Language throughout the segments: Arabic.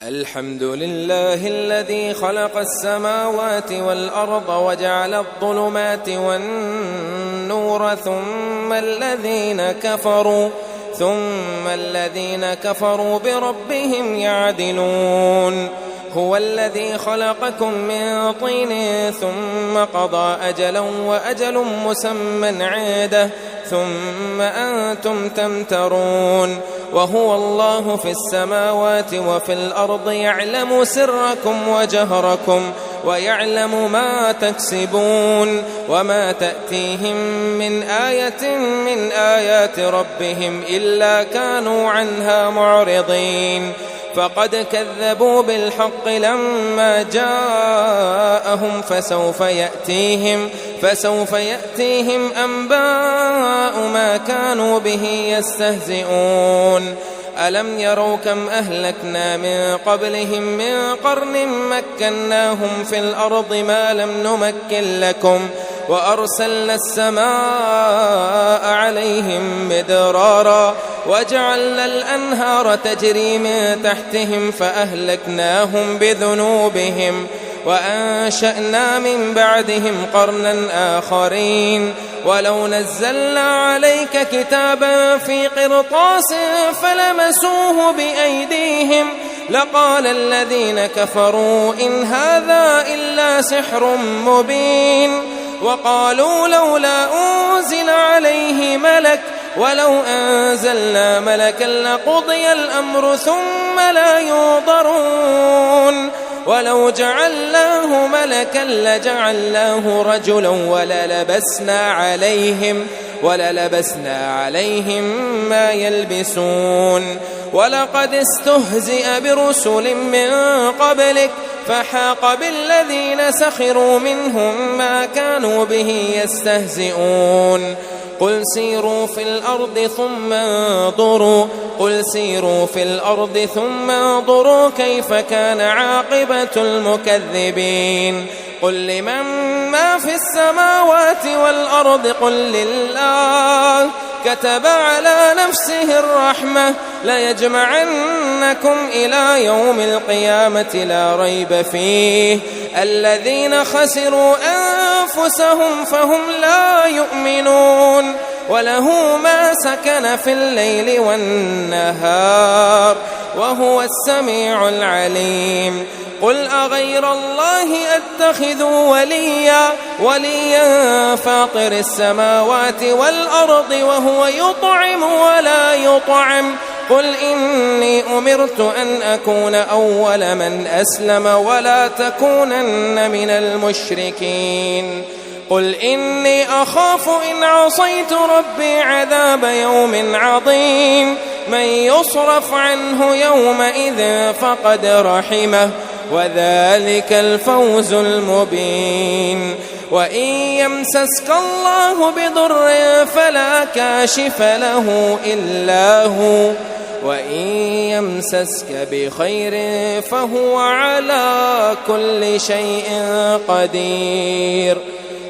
الحمد لله الذي خلق السماوات والأرض وجعل الظلمات والنور ثم الذين كفروا بربهم يعدلون. هو الذي خلقكم من طين ثم قضى أجلا وأجل مسمى عنده ثم أنتم تمترون. وهو الله في السماوات وفي الأرض يعلم سركم وجهركم ويعلم ما تكسبون. وما تأتيهم من آية من آيات ربهم إلا كانوا عنها معرضين. فقد كذبوا بالحق لما جاءهم فسوف يأتيهم أنباء ما كانوا به يستهزئون. ألم يروا كم أهلكنا من قبلهم من قرن مكناهم في الأرض ما لم نمكن لكم وأرسلنا السماء عليهم مدرارا وجعلنا الأنهار تجري من تحتهم فأهلكناهم بذنوبهم وأنشأنا من بعدهم قرنا آخرين. ولو نزلنا عليك كتابا في قرطاس فلمسوه بأيديهم لقال الذين كفروا إن هذا إلا سحر مبين. وقالوا لولا أنزل عليه ملك ولو أنزلنا ملكا لقضي الأمر ثم لا ينظرون. ولو جعلناه ملكا لجعلناه رجلا وللبسنا عليهم ما يلبسون. ولقد استهزئ برسل من قبلك فحاق بالذين سخروا منهم ما كانوا به يستهزئون. قل سيروا في الأرض ثم انظروا كيف كان عاقبة المكذبين. قل لمن ما في السماوات والأرض قل لله كتب على نفسه الرحمة ليجمعنكم إلى يوم القيامة لا ريب فيه. الذين خسروا أنفسهم فهم لا يؤمنون. وله ما سكن في الليل والنهار وهو السميع العليم. قل أغير الله أتخذ وليا فاطر السماوات والأرض وهو يطعم ولا يطعم. قل إني أمرت أن أكون أول من أسلم ولا تكونن من المشركين. قل إني أخاف إن عصيت ربي عذاب يوم عظيم. من يصرف عنه يومئذ فقد رحمه وذلك الفوز المبين. وإن يمسسك الله بضر فلا كاشف له إلا هو وإن يمسسك بخير فهو على كل شيء قدير.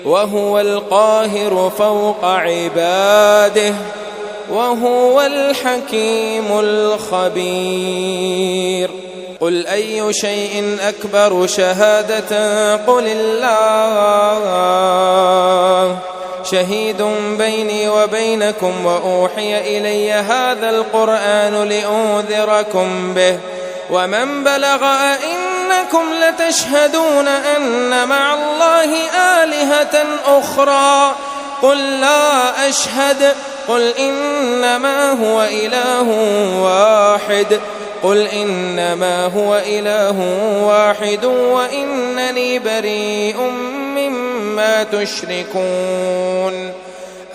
وهو القاهر فوق عباده وهو الحكيم الخبير. قل أي شيء أكبر شهادة قل الله شهيد بيني وبينكم وأوحي إلي هذا القرآن لأنذركم به ومن بلغ أئنكم لتشهدون أن مع الله آلهة أخرى قل لا أشهد. قل إنما هو إله واحد وإنني بريء مما تشركون.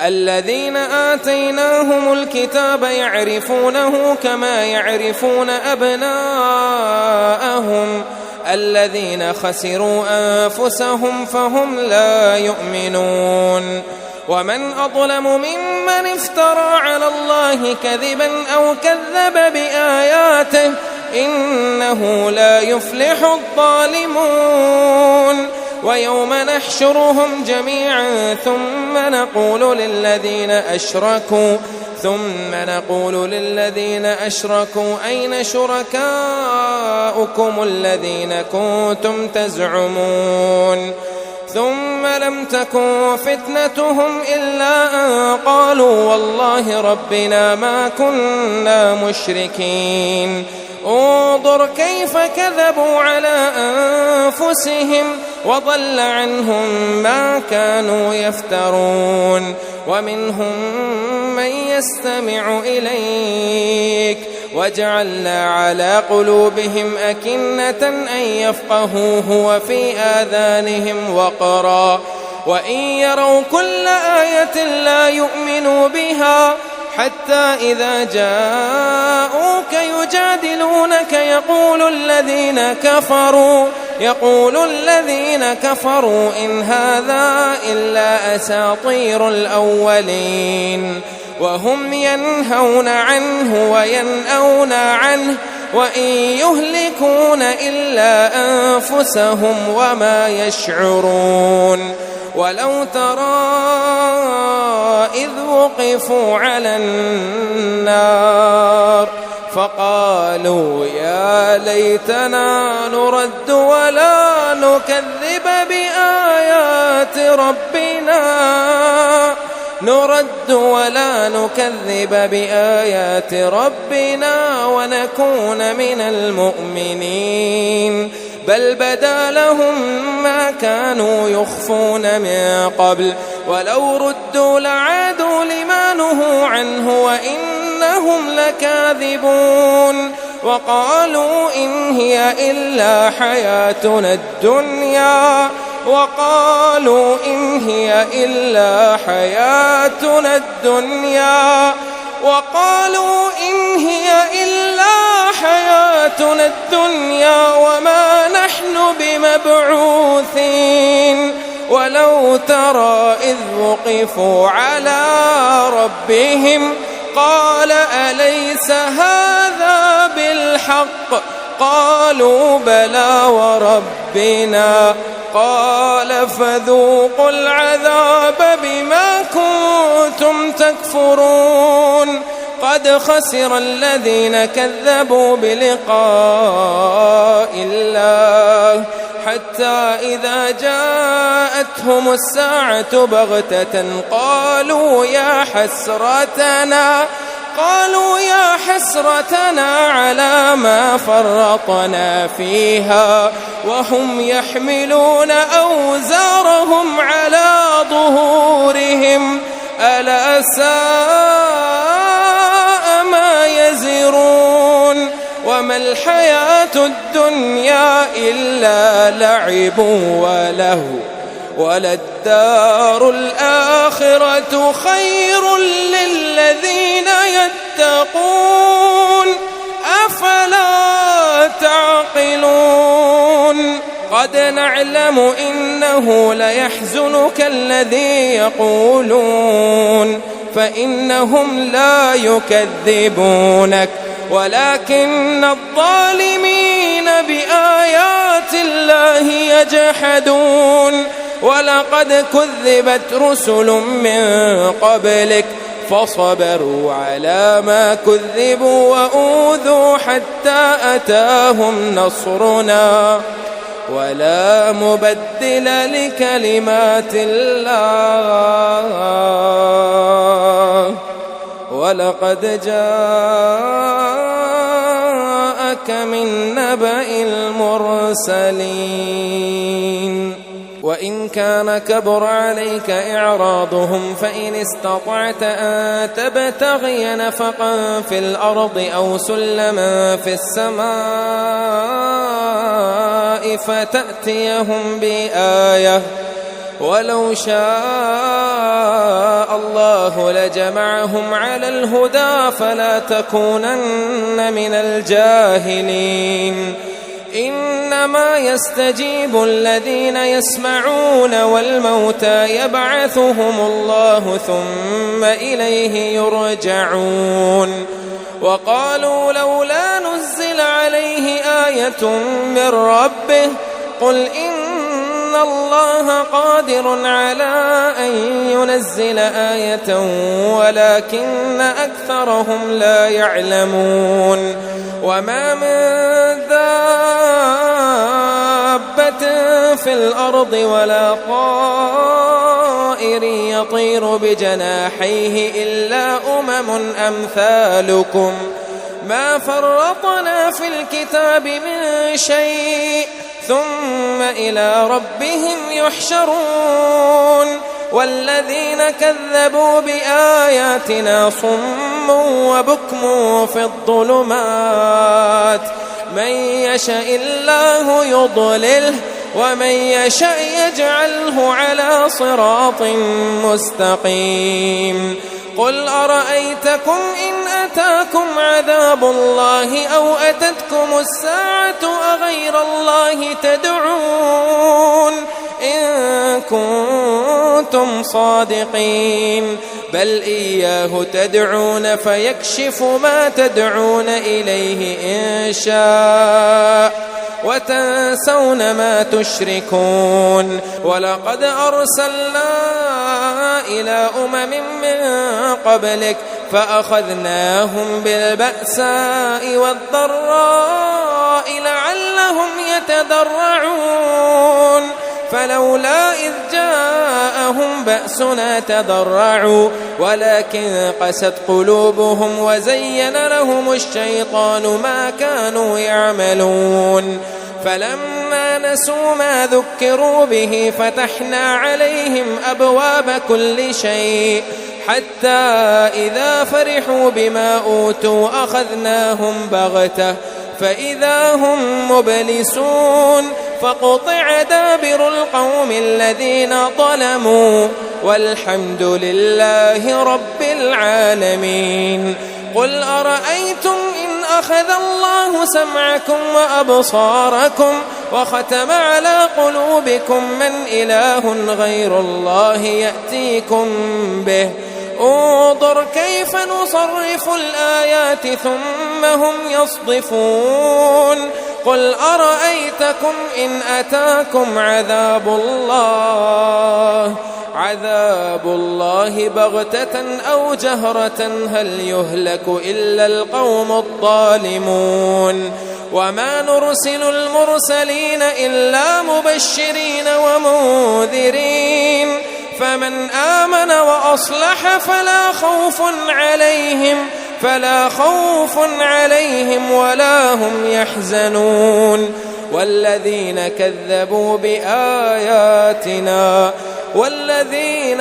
الذين آتيناهم الكتاب يعرفونه كما يعرفون أبناءهم الذين خسروا أنفسهم فهم لا يؤمنون. ومن أظلم ممن افترى على الله كذبا أو كذب بآياته إنه لا يفلح الظالمون. ويوم نحشرهم جميعا ثم نقول ثم نقول للذين أشركوا أين شركاؤكم الذين كنتم تزعمون ثم لم تكن فتنتهم إلا أن قالوا والله ربنا ما كنا مشركين انظر كيف كذبوا على أنفسهم وضل عنهم ما كانوا يفترون ومنهم من يستمع إليك وجعلنا على قلوبهم أكنة أن يفقهوه وفي آذانهم وقرا وإن يروا كل آية لا يؤمنوا بها حتى إذا جاءوك يجادلونك يقول الذين كفروا إن هذا إلا أساطير الأولين وهم ينهون عنه وينأون عنه وإن يهلكون إلا أنفسهم وما يشعرون ولو ترى إذ وقفوا على النار فقالوا يا ليتنا نرد ولا نكذب بآيات ربنا ونكون من المؤمنين بل بدا لهم ما كانوا يخفون من قبل ولو ردوا لعادوا لما نهوا عنه وإنهم لكاذبون وقالوا إن هي إلا حياتنا الدنيا وما نحن بمبعوثين ولو ترى إذ وقفوا على ربهم قال أليس هذا بالحق قالوا بلى وربنا قال فذوقوا العذاب بما كنتم تكفرون قد خسر الذين كذبوا بلقاء الله حتى إذا جاءتهم الساعة بغتة قالوا يا حسرتنا على ما فرطنا فيها وهم يحملون أوزارهم على ظهورهم ألا ساء ما يزرون وما الحياة الدنيا إلا لعب ولهو وللدار الآخرة خير للذين يتقون أفلا تعقلون قد نعلم إنه ليحزنك الذي يقولون فإنهم لا يكذبونك ولكن الظالمين بآيات الله يجحدون ولقد كذبت رسل من قبلك فصبروا على ما كذبوا وأوذوا حتى أتاهم نصرنا ولا مبدل لكلمات الله ولقد جاءك من نبأ المرسلين وإن كان كبر عليك إعراضهم فإن استطعت أن تبتغي نفقا في الأرض أو سلما في السماء فتأتيهم بآية ولو شاء الله لجمعهم على الهدى فلا تكونن من الجاهلين إنما يستجيب الذين يسمعون والموتى يبعثهم الله ثم إليه يرجعون وقالوا لولا نزل عليه آية من ربه قل إنما إن الله قادر على أن ينزل آية ولكن أكثرهم لا يعلمون وما من دابة في الأرض ولا طائر يطير بجناحيه إلا أمثالكم ما فرطنا في الكتاب من شيء ثم إلى ربهم يحشرون والذين كذبوا بآياتنا صم وبكم في الظلمات من يشاء الله يضلله ومن يشاء يجعله على صراط مستقيم قل أرأيتكم إن أتاكم عذاب الله أو أتتكم الساعة أغير الله تدعون إن كنتم صادقين بل إياه تدعون فيكشف ما تدعون إليه إن شاء وتنسون ما تشركون ولقد أرسلنا إلى من قبلك فأخذناهم بالبأساء والضراء لعلهم يتضرعون فلولا إذ جاءهم بأسنا تضرعوا ولكن قست قلوبهم وزين لهم الشيطان ما كانوا يعملون فلما نسوا ما ذكروا به فتحنا عليهم أبواب كل شيء حتى إذا فرحوا بما أوتوا أخذناهم بغتة فإذا هم مبلسون فقطع دابر القوم الذين ظلموا والحمد لله رب العالمين قل أرأيتم إن أخذ الله سمعكم وأبصاركم وختم على قلوبكم من إله غير الله يأتيكم به انظر كيف نصرف الآيات ثم هم يصدفون قل أرأيتكم إن أتاكم عذاب الله بغتة أو جهرة هل يهلك إلا القوم الظالمون وما نرسل المرسلين إلا مبشرين ومنذرين فمن آمن وأصلح فلا خوف عليهم ولا هم يحزنون والذين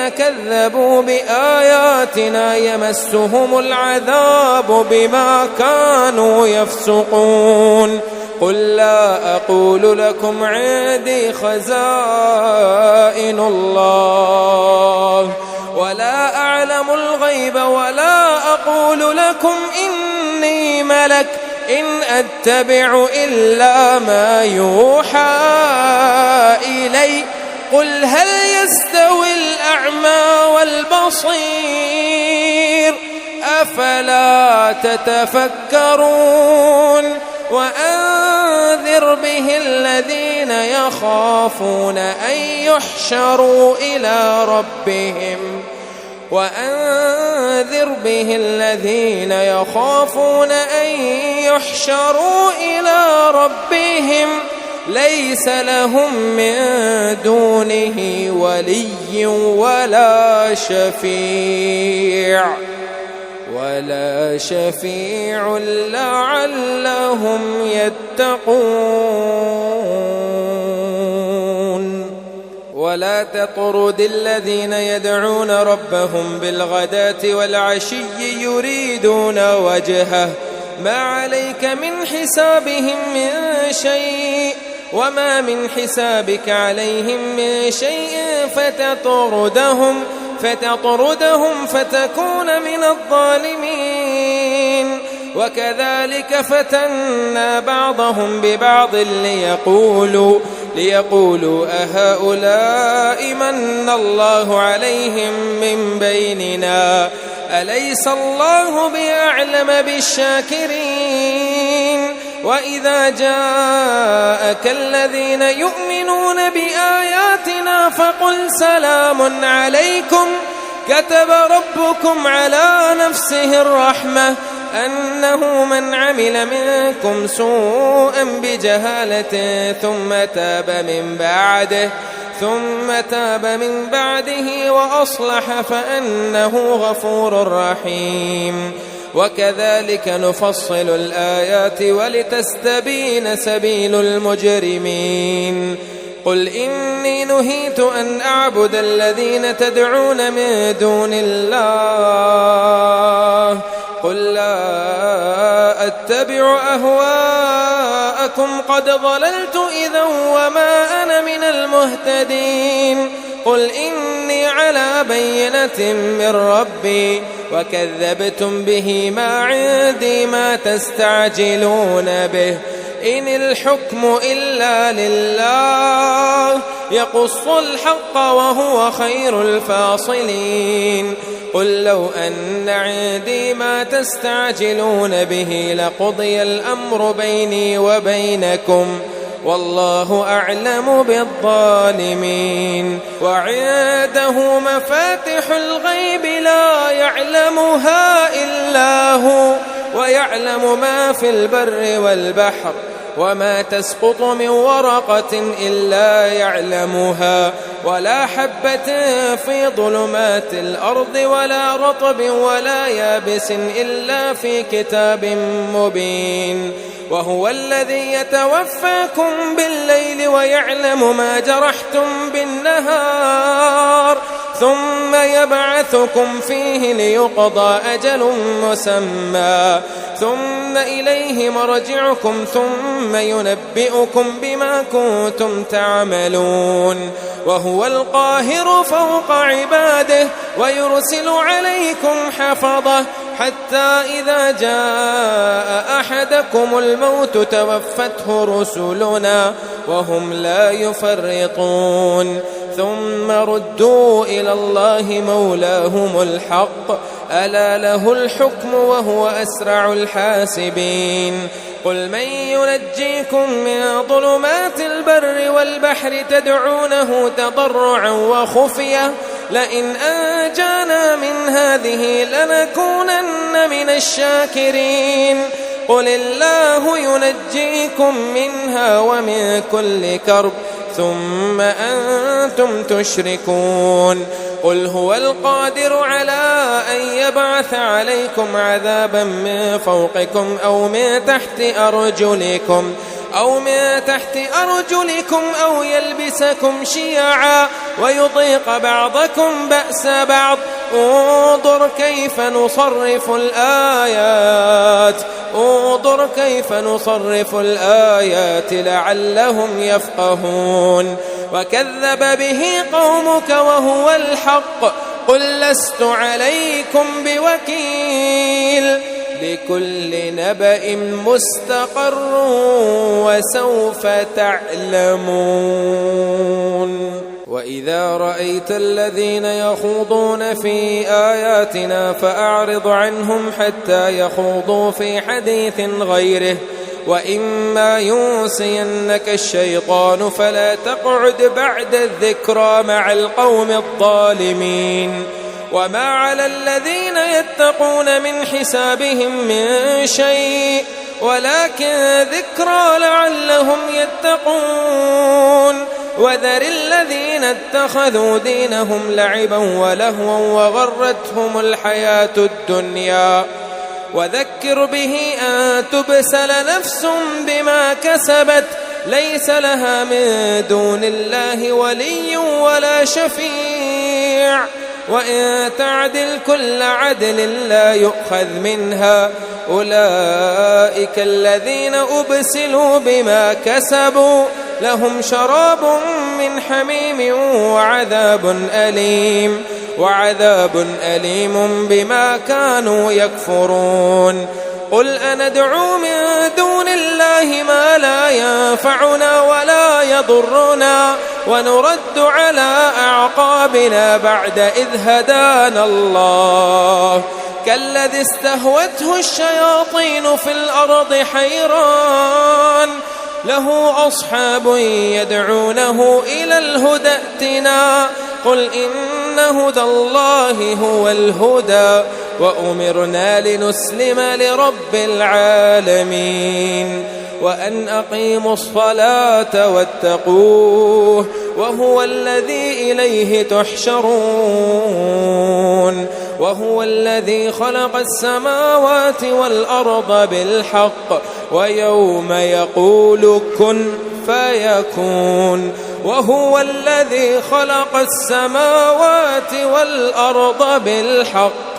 كذبوا بآياتنا يمسهم العذاب بما كانوا يفسقون قل لا أقول لكم عندي خزائن الله ولا أعلم الغيب ولا أقول لكم إني ملك إن أتبع إلا ما يوحى إلي قل هل يستوي الأعمى والبصير أفلا تتفكرون وأنذر به الذين يخافون أن يحشروا إلى ربهم ليس لهم من دونه ولي ولا شفيع لعلهم يتقون ولا تطرد الذين يدعون ربهم بالغداة والعشي يريدون وجهه ما عليك من حسابهم من شيء وما من حسابك عليهم من شيء فتطردهم فتكون من الظالمين وكذلك فتنا بعضهم ببعض ليقولوا أهؤلاء من الله عليهم من بيننا أليس الله بأعلم بالشاكرين وإذا جاءك الذين يؤمنون بآياتنا فقل سلام عليكم كتب ربكم على نفسه الرحمة أنه من عمل منكم سوءا بجهالة ثم تاب من بعده وأصلح فأنه غفور رحيم. وكذلك نفصل الآيات ولتستبين سبيل المجرمين. قل إني نهيت أن أعبد الذين تدعون من دون الله قل لا أتبع أهواءكم قد ضللت إذا وما أنا من المهتدين. قل إني على بينة من ربي وكذبتم به ما عندي ما تستعجلون به إن الحكم إلا لله يقص الحق وهو خير الفاصلين. قل لو أن عندي ما تستعجلون به لقضي الأمر بيني وبينكم والله أعلم بالظالمين. وعنده مفاتح الغيب لا يعلمها إلا هو ويعلم ما في البر والبحر وما تسقط من ورقة إلا يعلمها ولا حبة في ظلمات الأرض ولا رطب ولا يابس إلا في كتاب مبين. وهو الذي يتوفاكم بالليل ويعلم ما جرحتم بالنهار ثم يبعثكم فيه ليقضى أجل مسمى ثم إليه مرجعكم ثم ينبئكم بما كنتم تعملون. وهو القاهر فوق عباده ويرسل عليكم حفظه حتى إذا جاء أحدكم الموت توفته رسلنا وهم لا يفرطون ثم ردوا إلى الله مولاهم الحق ألا له الحكم وهو أسرع الحاسبين. قل من ينجيكم من ظلمات البر والبحر تدعونه تضرعا وخفية لئن أنجانا من هذه لنكونن من الشاكرين. قل الله ينجيكم منها ومن كل كرب ثم أنتم تشركون. قل هو القادر على أن يبعث عليكم عذابا من فوقكم أو من تحت أرجلكم أو يلبسكم شيعا ويضيق بعضكم بأس بعض. انظر كيف نصرف الآيات لعلهم يفقهون. وكذب به قومك وهو الحق قل لست عليكم بوكيل لكل نبأ مستقر وسوف تعلمون. وإذا رأيت الذين يخوضون في آياتنا فأعرض عنهم حتى يخوضوا في حديث غيره وإما ينسينك الشيطان فلا تقعد بعد الذكرى مع القوم الظالمين. وما على الذين يتقون من حسابهم من شيء ولكن ذكرى لعلهم يتقون. وذر الذين اتخذوا دينهم لعبا ولهوا وغرتهم الحياة الدنيا وذكر به أن تبسل نفس بما كسبت ليس لها من دون الله ولي ولا شفيع وإن تعدل كل عدل لا يؤخذ منها أولئك الذين أبسلوا بما كسبوا لهم شراب من حميم وعذاب أليم بما كانوا يكفرون. قل أندعو من دون الله ما لا ينفعنا ولا يضرنا ونرد على أعقابنا بعد إذ هدانا الله كالذي استهوته الشياطين في الأرض حيران له أصحاب يدعونه إلى الهدى ائتنا قل إن هدى الله هو الهدى وأمرنا لنسلم لرب العالمين وأن أقيموا الصلاة واتقوه وهو الذي إليه تحشرون وهو الذي خلق السماوات والأرض بالحق ويوم يقول كن فيكون وهو الذي خلق السماوات والأرض بالحق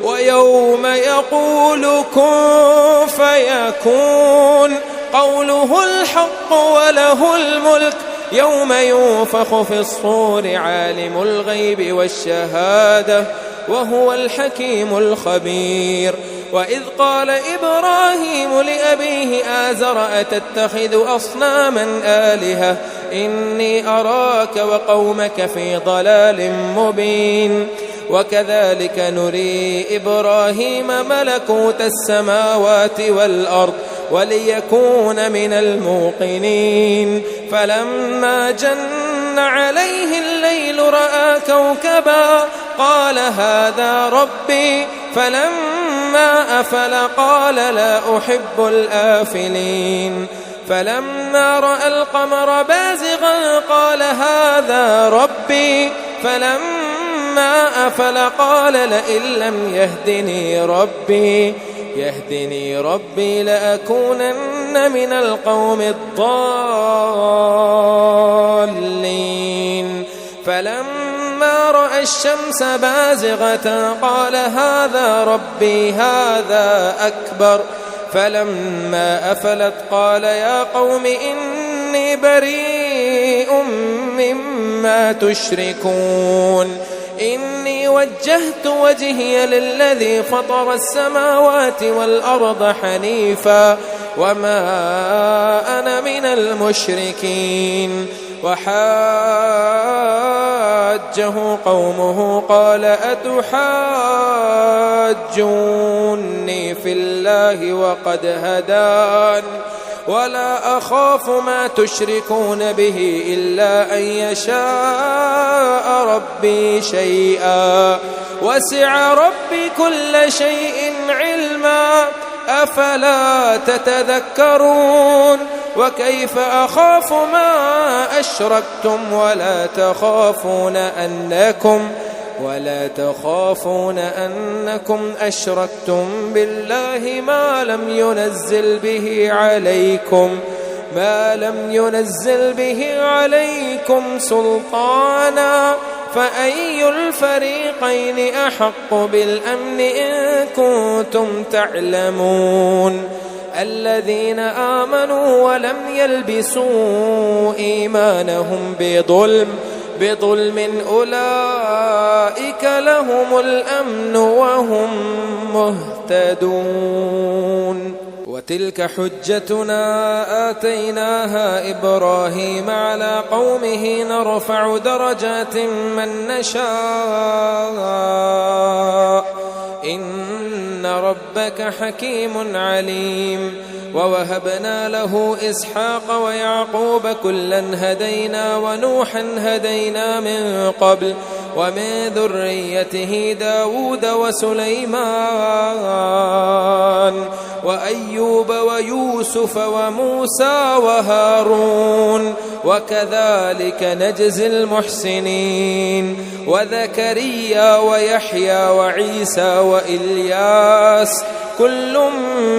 ويوم يقول كن فيكون قوله الحق وله الملك يوم ينفخ في الصور عالم الغيب والشهادة وهو الحكيم الخبير وإذ قال إبراهيم لأبيه آزر أتتخذ أصناما آلهة إني أراك وقومك في ضلال مبين وكذلك نري إبراهيم ملكوت السماوات والأرض وليكون من الموقنين فلما جن عليه الليل رأى كوكبا قال هذا ربي فلما أفل قال لا أحب الآفلين فلما رأى القمر بازغا قال هذا ربي فلما أفل قال لئن لم يهدني ربي لأكونن من القوم الضالين فلما رأى الشمس بازغة قال هذا ربي هذا أكبر فلما أفلت قال يا قوم إني بريء مما تشركون إني وجهت وجهي للذي فطر السماوات والأرض حنيفا وما أنا من المشركين وحاجه قومه قال أتحاجوني في الله وقد هدان ولا أخاف ما تشركون به إلا أن يشاء ربي شيئا وسع ربي كل شيء علما أفلا تتذكرون وكيف أخاف ما أشركتم ولا تخافون أنكم أشركتم بالله ما لم ينزل به عليكم سلطانا فأي الفريقين أحق بالأمن إن كنتم تعلمون الذين آمنوا ولم يلبسوا إيمانهم بظلم أولئك لهم الأمن وهم مهتدون وتلك حجتنا آتيناها إبراهيم على قومه نرفع درجات من نشاء إن ربك حكيم عليم ووهبنا له إسحاق ويعقوب كلا هدينا ونوحا هدينا من قبل ومن ذريته داود وسليمان وأيوب ويوسف وموسى وهارون وكذلك نجزي المحسنين وزكريا ويحيى وعيسى وإلياس كل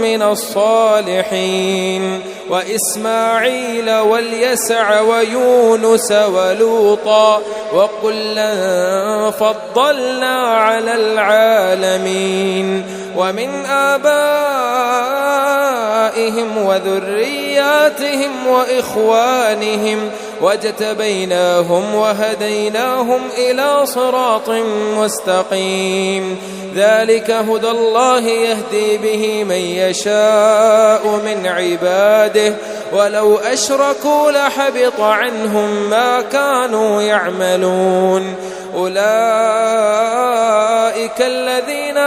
من الصالحين وإسماعيل واليسع ويونس ولوطا وكلا فضلنا على العالمين ومن آبائهم وذرياتهم وإخوانهم واجتبيناهم وهديناهم إلى صراط مستقيم ذلك هدى الله يهدي به من يشاء من عباده ولو أشركوا لحبط عنهم ما كانوا يعملون أولئك الذين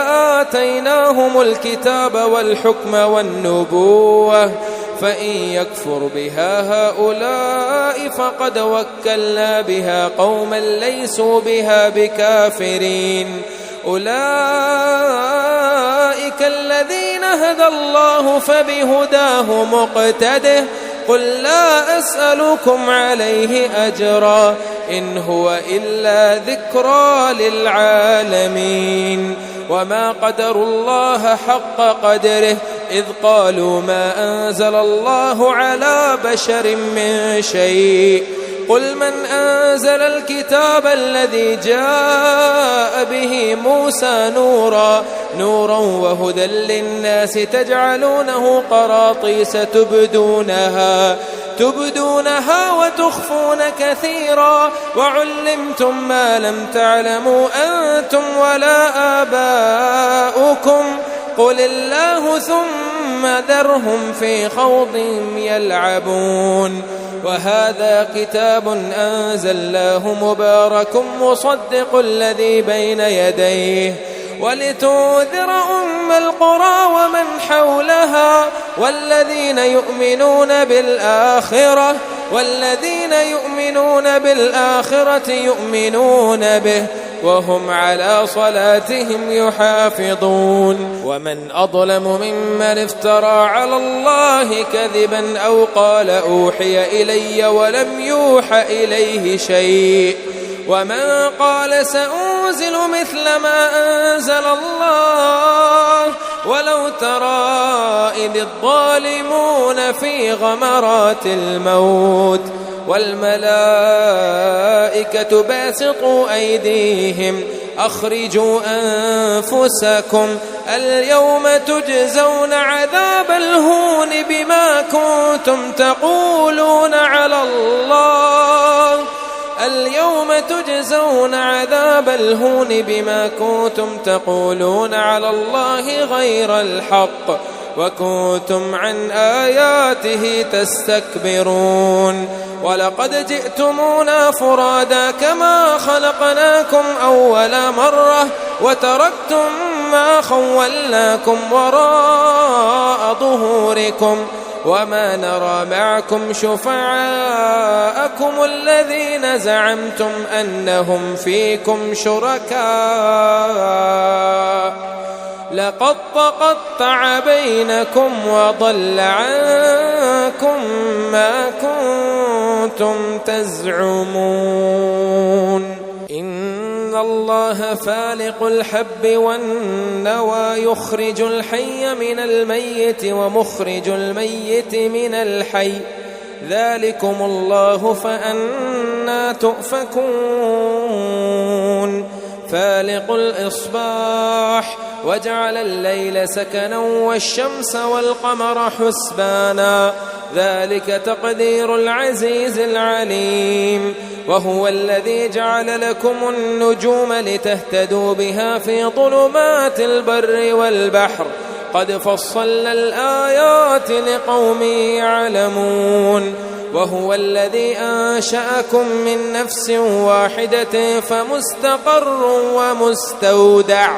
آتيناهم الكتاب والحكم والنبوة فإن يكفر بها هؤلاء فقد وكلنا بها قوما ليسوا بها بكافرين أولئك الذين هدى الله فبهداه مقتده قل لا أسألكم عليه أجرا إن هو إلا ذكرى للعالمين وما قدروا الله حق قدره إذ قالوا ما أنزل الله على بشر من شيء قل من أنزل الكتاب الذي جاء به موسى نورا وهدى للناس تجعلونه قراطيس تبدونها وتخفون كثيرا وعلمتم ما لم تعلموا أنتم ولا آباؤكم قل الله ثم ذرهم في خوضهم يلعبون وهذا كتاب أنزلناه مبارك مصدق الذي بين يديه ولتنذر أم القرى ومن حولها والذين يؤمنون بالآخرة يؤمنون به وهم على صلاتهم يحافظون ومن أظلم ممن افترى على الله كذبا أو قال أوحي إلي ولم يوح إليه شيء ومن قال سأنزل مثل ما أنزل الله ولو ترى إذ الظالمون في غمرات الموت والملائكة باسطوا أيديهم أخرجوا أنفسكم اليوم تجزون عذاب الهون بما كنتم تقولون على الله اليوم تجزون عذاب الهون بما كنتم تقولون على الله غير الحق وكنتم عن آياته تستكبرون ولقد جئتمونا فرادا كما خلقناكم أول مرة وتركتم ما خولناكم وراء ظهوركم وما نرى معكم شفعاءكم الذين زعمتم أنهم فيكم شركاء لقد تقطع بينكم وضل عنكم ما كنتم تزعمون إن الله فالق الحب والنوى يخرج الحي من الميت ومخرج الميت من الحي ذلكم الله فأنى تؤفكون فالق الإصباح وجعل الليل سكنا والشمس والقمر حسبانا ذلك تقدير العزيز العليم وهو الذي جعل لكم النجوم لتهتدوا بها في ظلمات البر والبحر قد فصلنا الآيات لقوم يعلمون وهو الذي أنشأكم من نفس واحدة فمستقر ومستودع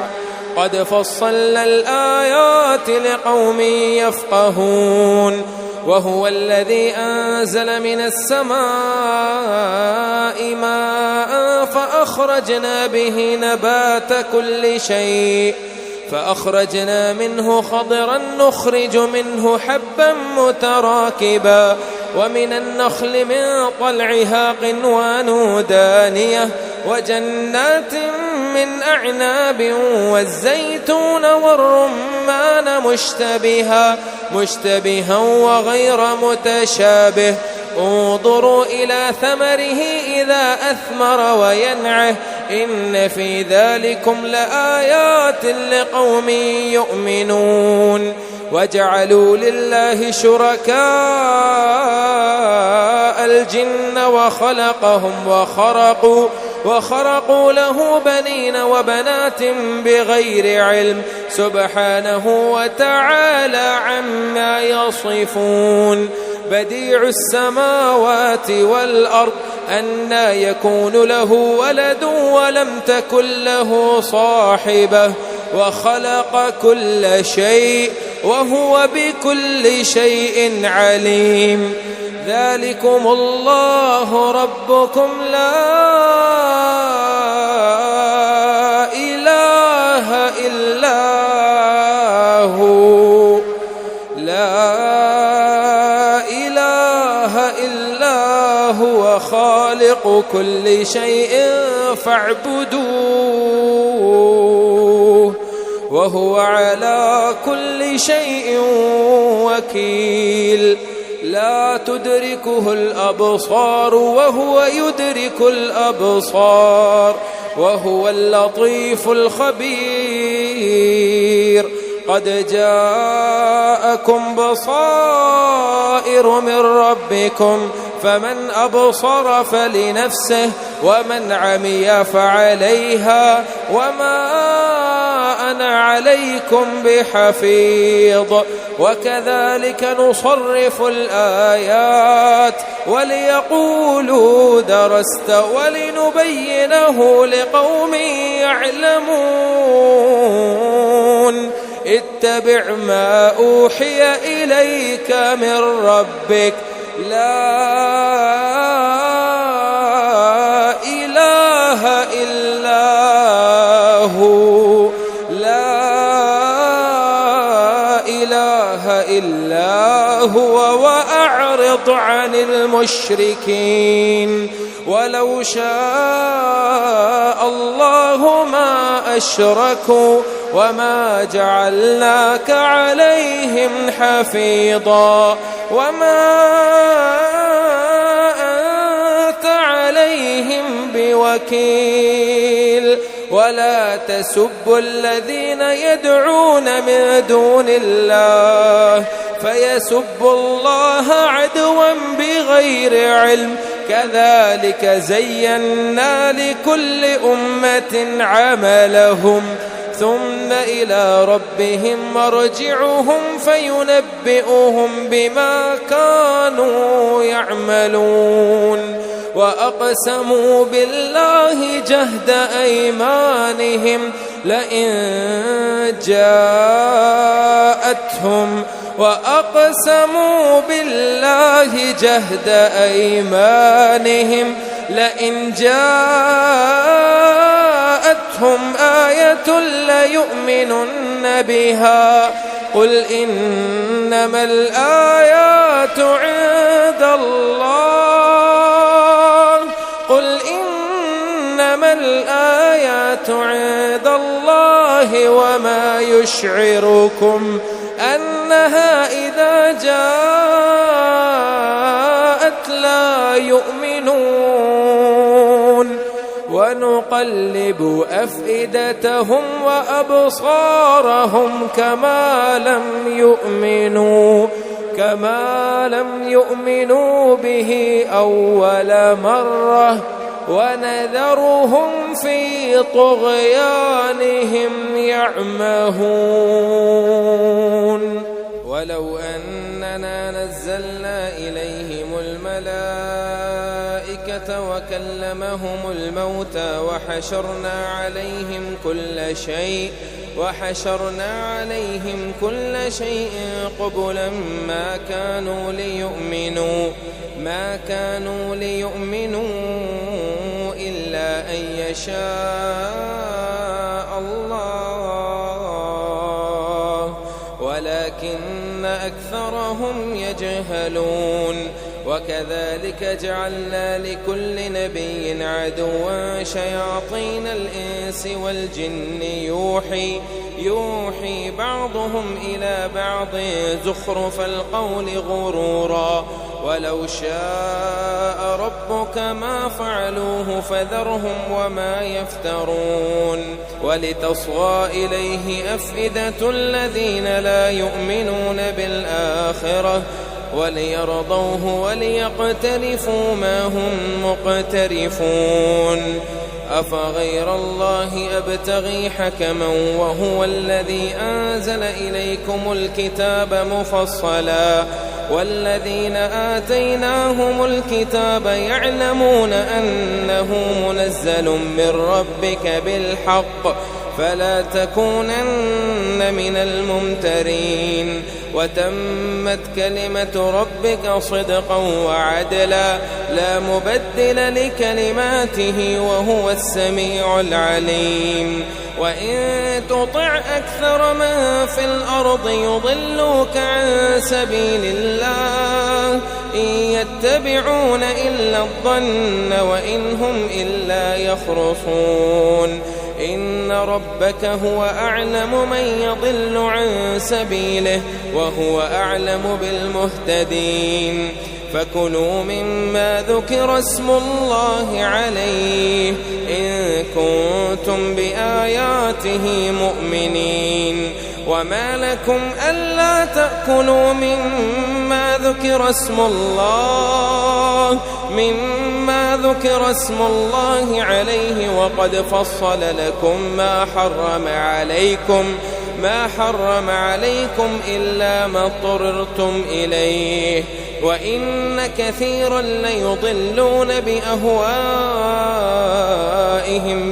قد فصلنا الآيات لقوم يفقهون وهو الذي أنزل من السماء ماء فأخرجنا به نبات كل شيء فأخرجنا منه خضرا نخرج منه حبا متراكبا ومن النخل من طلعها قنوان دانية وجنات من أعناب والزيتون والرمان مشتبها وغير متشابه انظروا إلى ثمره إذا أثمر وينعه إن في ذلكم لآيات لقوم يؤمنون وجعلوا لله شركاء الجن وخلقهم وخرقوا له بنين وبنات بغير علم سبحانه وتعالى عما يصفون. بديع السماوات والأرض أنى يكون له ولد ولم تكن له صاحبة وخلق كل شيء وهو بكل شيء عليم. ذلكم الله ربكم لا إله إلا هو خالق كل شيء فاعبدوه وهو على كل شيء وكيل. لا تدركه الأبصار وهو يدرك الأبصار وهو اللطيف الخبير. قد جاءكم بصائر من ربكم فمن أبصر فلنفسه ومن عمي فعليها وما أنا عليكم بحفيظ. وكذلك نصرف الآيات وليقولوا درست ولنبينه لقوم يعلمون. اتبع ما أوحي إليك من ربك لا إله إلا هو وأعرض عن المشركين. ولو شاء الله ما أشركوا وما جعلناك عليهم حفيظا وما أنت عليهم بوكيل. ولا تسبوا الذين يدعون من دون الله فيسبوا الله عدوا بغير علم. كذلك زينا لكل أمة عملهم ثم إلى ربهم مرجعهم فينبئهم بما كانوا يعملون. وأقسموا بالله جهد أيمانهم لئن جاءتهم وأقسموا بالله جهد أيمانهم لئن جاءتهم آية ليؤمنن بها قل إنما الآيات عند الله وما يشعركم أنها إذا جاءت لا يؤمنون. ونقلب أفئدتهم وأبصارهم كما لم يؤمنوا به أول مرة ونذرهم في طغيانهم يعمهون. ولو أننا نزلنا إليهم الملائكة وكلمهم الموتى وحشرنا عليهم كل شيء قبلا ما كانوا ليؤمنوا إلا أن يشاء الله ولكن أكثرهم يجهلون. وكذلك جعلنا لكل نبي عدوا شياطين الإنس والجن يوحي بعضهم إلى بعض زخرف القول غرورا ولو شاء ربك ما فعلوه فذرهم وما يفترون ولتصغى إليه أفئدة الذين لا يؤمنون بالآخرة وليرضوه وليقترفوا ما هم مقترفون أفغير الله أبتغي حكما وهو الذي أنزل إليكم الكتاب مفصلا والذين آتيناهم الكتاب يعلمون أنه منزل من ربك بالحق فلا تكونن من الممترين وتمت كلمة ربك صدقا وعدلا لا مبدل لكلماته وهو السميع العليم وإن تطع أكثر من في الأرض يضلوك عن سبيل الله إن يتبعون إلا الظن وإن هم إلا يخرصون إن ربك هو أعلم من يضل عن سبيله وهو أعلم بالمهتدين فكلوا مما ذكر اسم الله عليه إن كنتم بآياته مؤمنين وما لكم ألا تأكلوا مما ذكر اسم الله عليه وقد فصل لكم ما حرم عليكم إلا ما اضطررتم إليه وإن كثيرا ليضلون بأهوائهم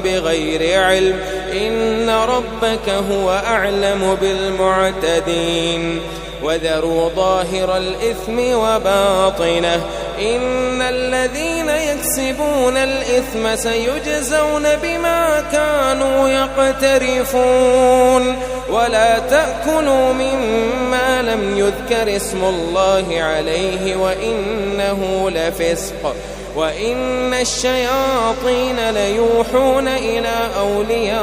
بغير علم إن ربك هو أعلم بالمعتدين وذروا ظاهر الإثم وباطنه إن الذين يكسبون الإثم سيجزون بما كانوا يقترفون ولا تأكلوا مما لم يذكر اسم الله عليه وإنه لفسق وإن الشياطين ليوحون إلى أوليائهم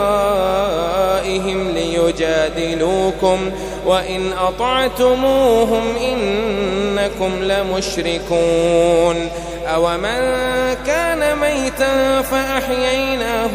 ليجادلوكم وإن أطعتموهم إنكم لمشركون أومن كان ميتا فأحييناه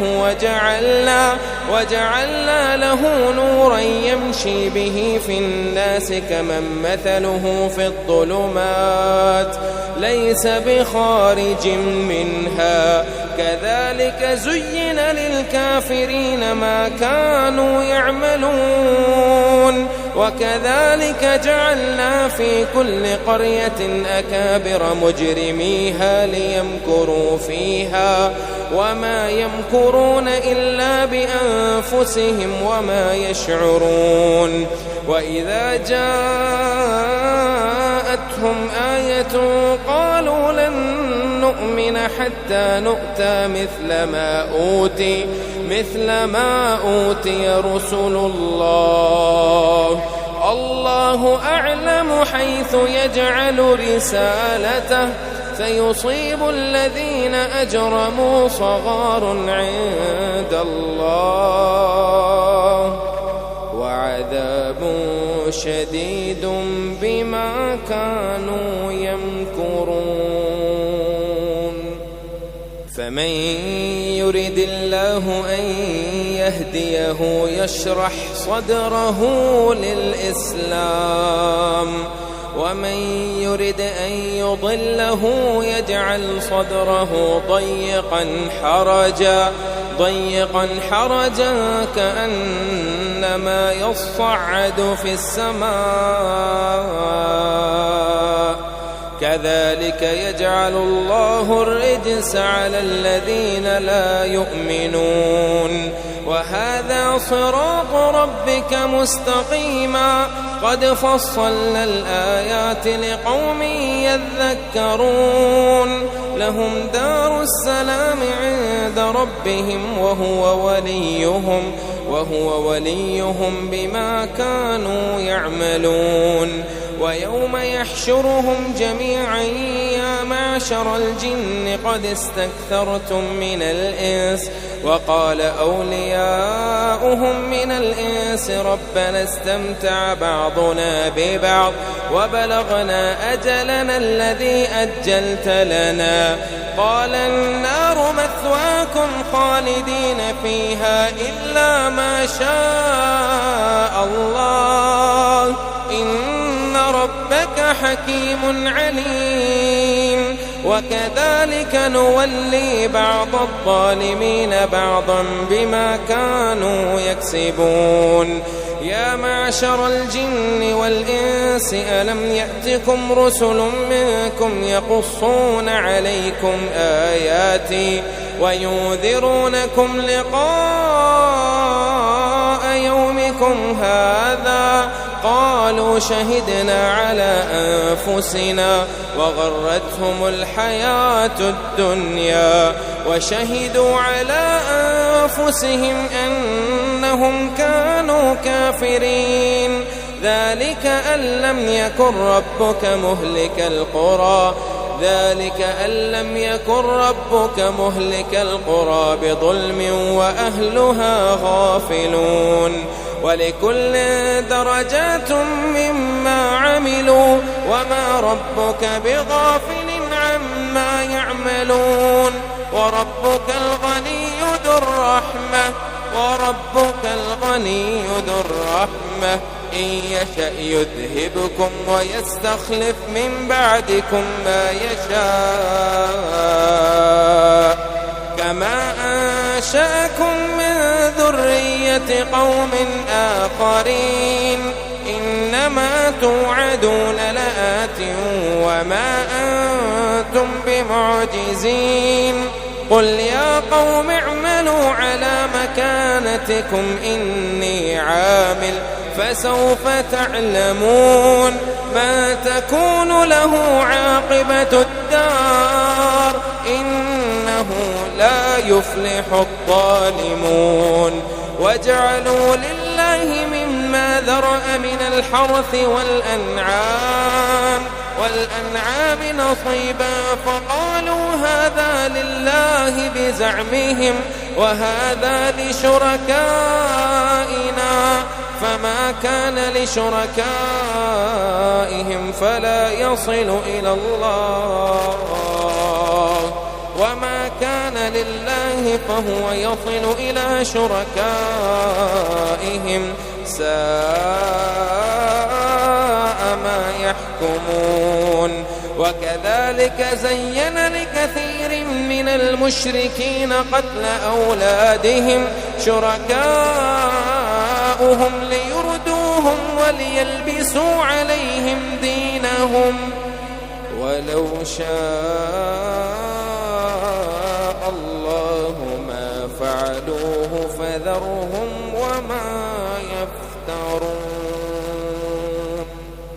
وجعلنا له نورا يمشي به في الناس كمن مثله في الظلمات ليس بخارج منها كذلك زين للكافرين ما كانوا يعملون وكذلك جعلنا في كل قرية أكابر مجرميها ليمكروا فيها وما يمكرون إلا بأنفسهم وما يشعرون وإذا جاءتهم آية قالوا لن نؤمن حتى نؤتى مثل ما أوتي رسل الله أعلم حيث يجعل رسالته سيصيب الذين أجرموا صغار عند الله وعذاب شديد بما كانوا يمكرون فمن يرد الله أن يهديه يشرح صدره للإسلام ومن يرد أن يضله يجعل صدره ضيقا حرجا كأنما يصعد في السماء كذلك يجعل الله الرجس على الذين لا يؤمنون وهذا صراط ربك مستقيما قد فصلنا الآيات لقوم يذكرون لهم دار السلام عند ربهم وهو وليهم بما كانوا يعملون ويوم يحشرهم جميعا يا معشر الجن قد استكثرتم من الإنس وقال أولياؤهم من الإنس ربنا استمتع بعضنا ببعض وبلغنا أجلنا الذي أجلت لنا قال النار مثواكم خالدين فيها إلا ما شاء الله إن ربك حكيم عليم وكذلك نولي بعض الظالمين بعضا بما كانوا يكسبون يا معشر الجن والإنس ألم يأتكم رسل منكم يقصون عليكم آياتي وينذرونكم لقاء يومكم هذا قالوا شهدنا على أنفسنا وغرتهم الحياة الدنيا وشهدوا على أنفسهم أنهم كانوا كافرين ذلك أن لم يكن ربك مهلك القرى بظلم وأهلها غافلون ولكل درجات مما عملوا وما ربك بغافل عما يعملون وربك الغني ذو الرحمة إن يشأ يذهبكم ويستخلف من بعدكم ما يشاء كما أنشأكم من ذرية قوم آخرين إنما توعدون لآت وما أنتم بمعجزين قل يا قوم اعملوا على مكانتكم إني عامل فسوف تعلمون ما تكون له عاقبة الدار إنه لا يفلح الظالمون وجعلوا لله مما ذرأ من الحرث والأنعام نصيبا فقالوا هذا لله بزعمهم وهذا لشركائنا فما كان لشركائهم فلا يصل إلى الله وما كان لله فهو يصل إلى شركائهم ساء ما يحكمون وكذلك زين لكثير من المشركين قتل أولادهم شركاؤهم ليردوهم وليلبسوا عليهم دينهم ولو شاء الله ما فعلوه فذرهم وما يفترون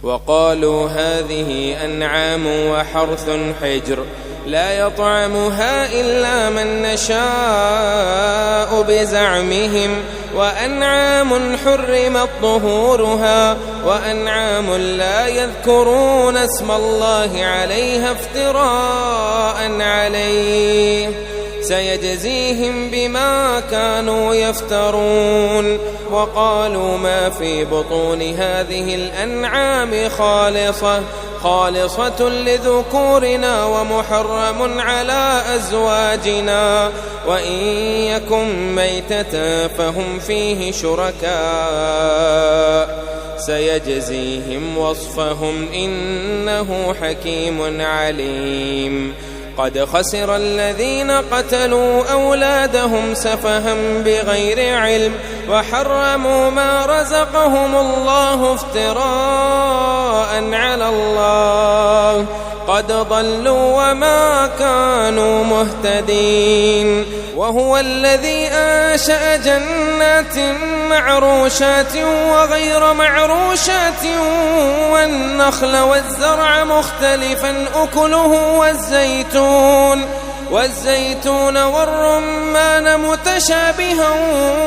وقالوا هذه أنعام وحرث حجر لا يطعمها إلا من نشاء بزعمهم وأنعام حرمت ظهورها وأنعام لا يذكرون اسم الله عليها افتراء عليه سيجزيهم بما كانوا يفترون وقالوا ما في بطون هذه الأنعام خالصة لذكورنا ومحرم على أزواجنا وإن يكن ميتة فهم فيه شركاء سيجزيهم وصفهم إنه حكيم عليم قد خسر الذين قتلوا أولادهم سفها بغير علم وحرموا ما رزقهم الله افتراء على الله قد ضلوا وما كانوا مهتدين وهو الذي أنشأ جنات معروشات وغير معروشات والنخل والزرع مختلفا أكله والزيتون والرمان متشابها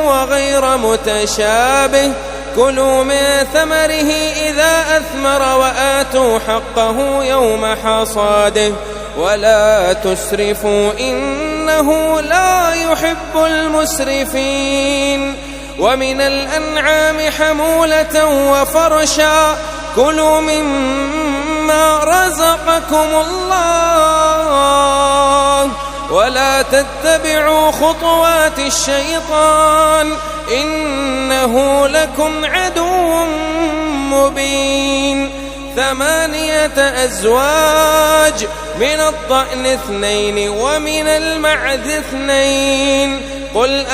وغير متشابه كلوا من ثمره إذا أثمر وآتوا حقه يوم حصاده ولا تسرفوا إنه لا يحب المسرفين ومن الأنعام حمولة وفرشا كلوا مما رزقكم الله ولا تتبعوا خطوات الشيطان إنه لكم عدو مبين 8 أزواج من الضأن 2 ومن المعز 2 قل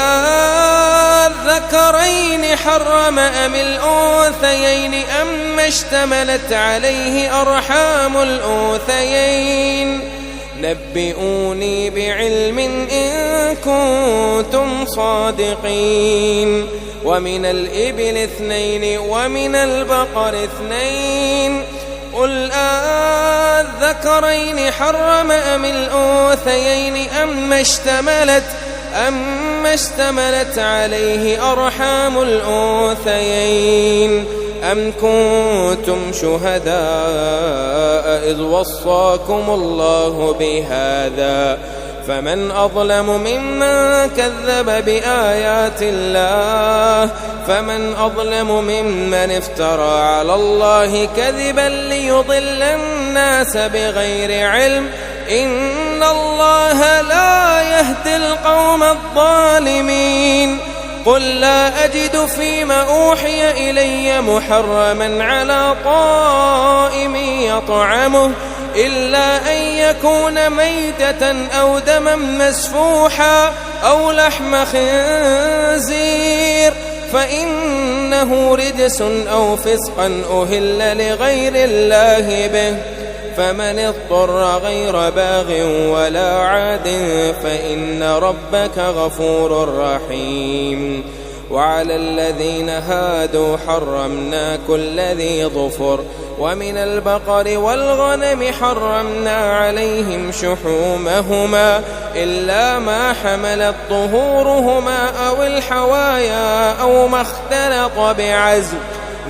أذكرين حرم أم الأنثيين أما اشتملت عليه أرحام الأنثيين نبئوني بعلم إن كنتم صادقين ومن الإبل 2 ومن البقر 2 قل أذكرين حرم أم الأنثيين أما اشتملت عليه أرحام الأنثيين أم كنتم شهداء إذ وصاكم الله بهذا فمن أظلم ممن كذب بآيات الله ممن افترى على الله كذبا ليضل الناس بغير علم إن الله لا يهدي القوم الظالمين قل لا أجد فيما أوحي إلي محرما على طائم يطعمه إلا أن يكون ميتة أو دما مسفوحا أو لحم خنزير فإنه رجس أو فسقا أهل لغير الله به فمن اضطر غير باغ ولا عاد فإن ربك غفور رحيم وعلى الذين هادوا حرمنا كل ذي ظفر ومن البقر والغنم حرمنا عليهم شحومهما إلا ما حملت ظهورهما أو الحوايا أو ما اختلط بعزم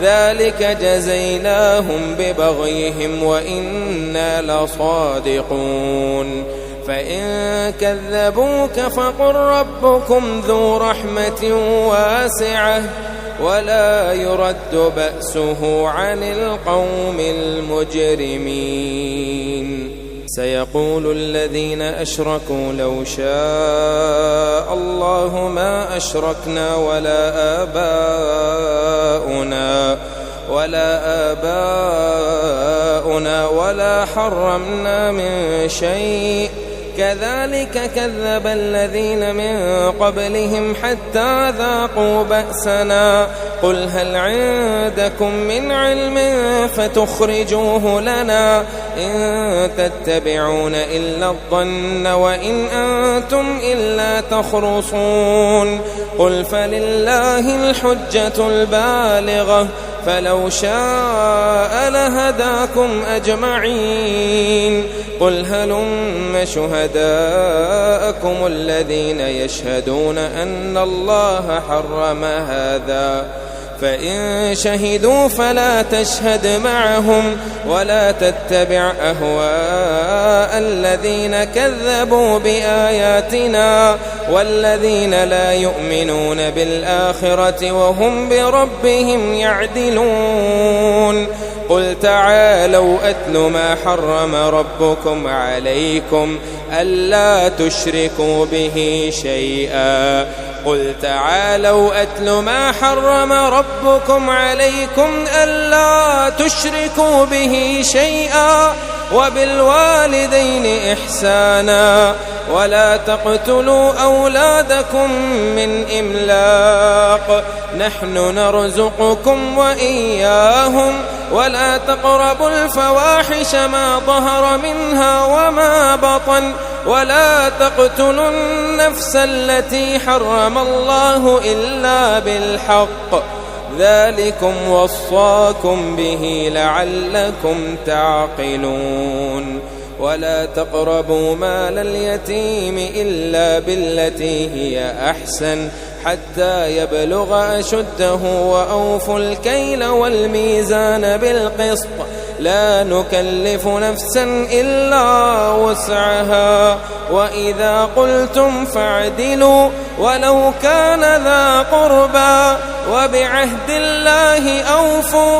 ذلك جزيناهم ببغيهم وإنا لصادقون فإن كذبوك فقل ربكم ذو رحمة واسعة ولا يرد بأسه عن القوم المجرمين سيقول الذين أشركوا لو شاء الله ما أشركنا ولا آباؤنا ولا حرمنا من شيء كذلك كذب الذين من قبلهم حتى ذاقوا بأسنا قل هل عندكم من علم فتخرجوه لنا إن تتبعون إلا الظن وإن أنتم إلا تخرصون قل فلله الحجة البالغة فلو شاء لهداكم أجمعين قل هلم شهداءكم الذين يشهدون أن الله حرم هذا فإن شهدوا فلا تشهد معهم ولا تتبع أهواء الذين كذبوا بآياتنا والذين لا يؤمنون بالآخرة وهم بربهم يعدلون قل تعالوا أتل ما حرم ربكم عليكم ألا تشركوا به شيئا قل تعالوا أتل ما حرم ربكم عليكم ألا تشركوا به شيئا وبالوالدين إحسانا ولا تقتلوا أولادكم من إملاق نحن نرزقكم وإياهم ولا تقربوا الفواحش ما ظهر منها وما بطن ولا تقتلوا النفس التي حرم الله إلا بالحق ذلكم وصاكم به لعلكم تعقلون ولا تقربوا مال اليتيم إلا بالتي هي أحسن حتى يبلغ أشده وأوفوا الكيل والميزان بالقسط لا نكلف نفسا إلا وسعها وإذا قلتم فاعدلوا ولو كان ذا قربى وبعهد الله أوفوا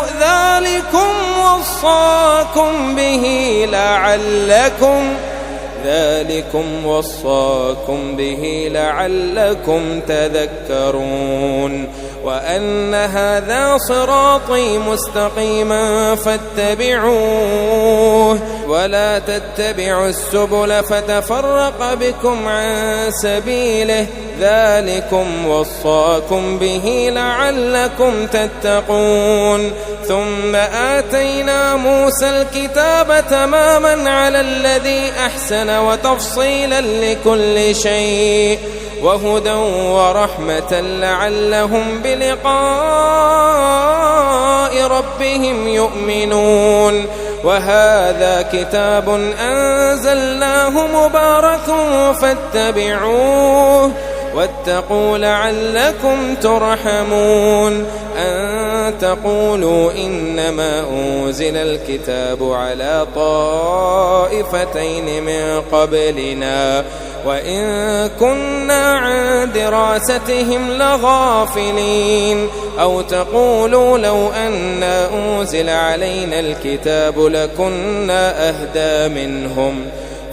ذلكم وصاكم به لعلكم تذكرون وأن هذا صراطي مستقيما فاتبعوه ولا تتبعوا السبل فتفرق بكم عن سبيله ذلكم وصاكم به لعلكم تتقون ثم آتينا موسى الكتاب تماما على الذي أحسن وتفصيلا لكل شيء وهدى ورحمة لعلهم بلقاء ربهم يؤمنون وهذا كتاب أنزلناه مبارك فاتبعوه واتقوا لعلكم ترحمون أن تقولوا إنما أنزل الكتاب على طائفتين من قبلنا وإن كنا عن دراستهم لغافلين أو تقولوا لو أنا أنزل علينا الكتاب لكنا أهدى منهم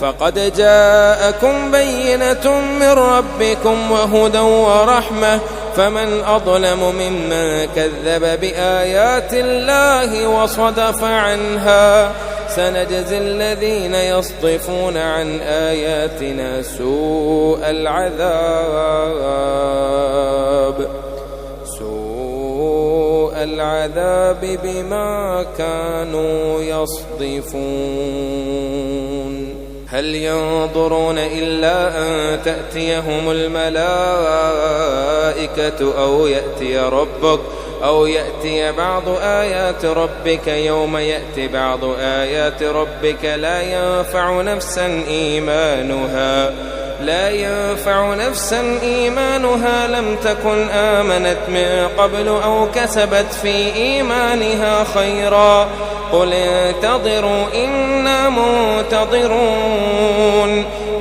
فقد جاءكم بينة من ربكم وهدى ورحمة فمن أظلم ممن كذب بآيات الله وصدف عنها سنجزي الذين يصدفون عن آياتنا سوء العذاب بما كانوا يصدفون هل ينظرون إلا أن تأتيهم الملائكة أو يأتي بعض آيات ربك يوم يأتي بعض آيات ربك لا ينفع نفسا إيمانها لم تكن آمنت من قبل أو كسبت في إيمانها خيرا قل انتظروا إنا منتظرون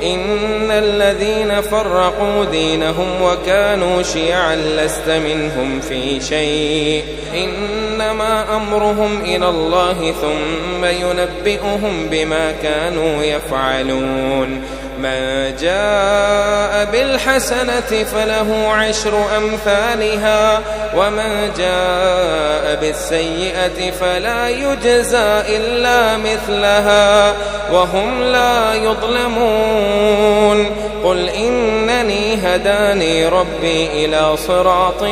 إن الذين فرقوا دينهم وكانوا شيعا لست منهم في شيء إنما أمرهم إلى الله ثم ينبئهم بما كانوا يفعلون من جاء بالحسنة فله 10 أمثالها ومن جاء بالسيئة فلا يجزى إلا مثلها وهم لا يظلمون قل إنني هداني ربي إلى صراط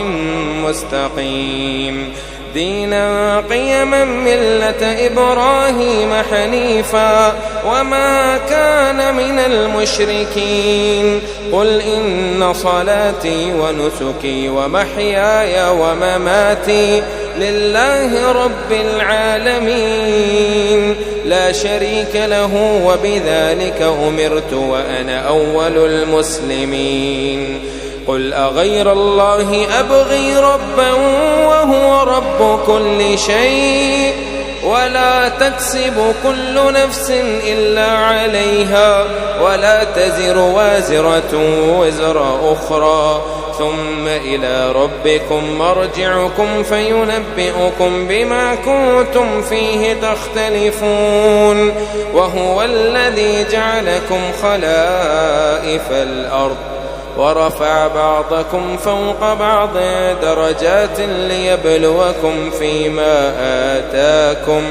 مستقيم دينا قيما ملة إبراهيم حنيفا وما كان من المشركين قل إن صلاتي ونسكي ومحياي ومماتي لله رب العالمين لا شريك له وبذلك أمرت وأنا أول المسلمين قل أغير الله أبغي ربا وهو رب كل شيء ولا تكسب كل نفس إلا عليها ولا تزر وازرة وزر أخرى ثم إلى ربكم مرجعكم فينبئكم بما كنتم فيه تختلفون وهو الذي جعلكم خلائف الأرض ورفع بعضكم فوق بعض درجات ليبلوكم فيما آتاكم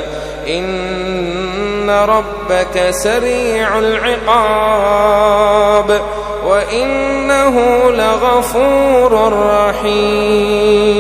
إن ربك سريع العقاب وإنه لغفور رحيم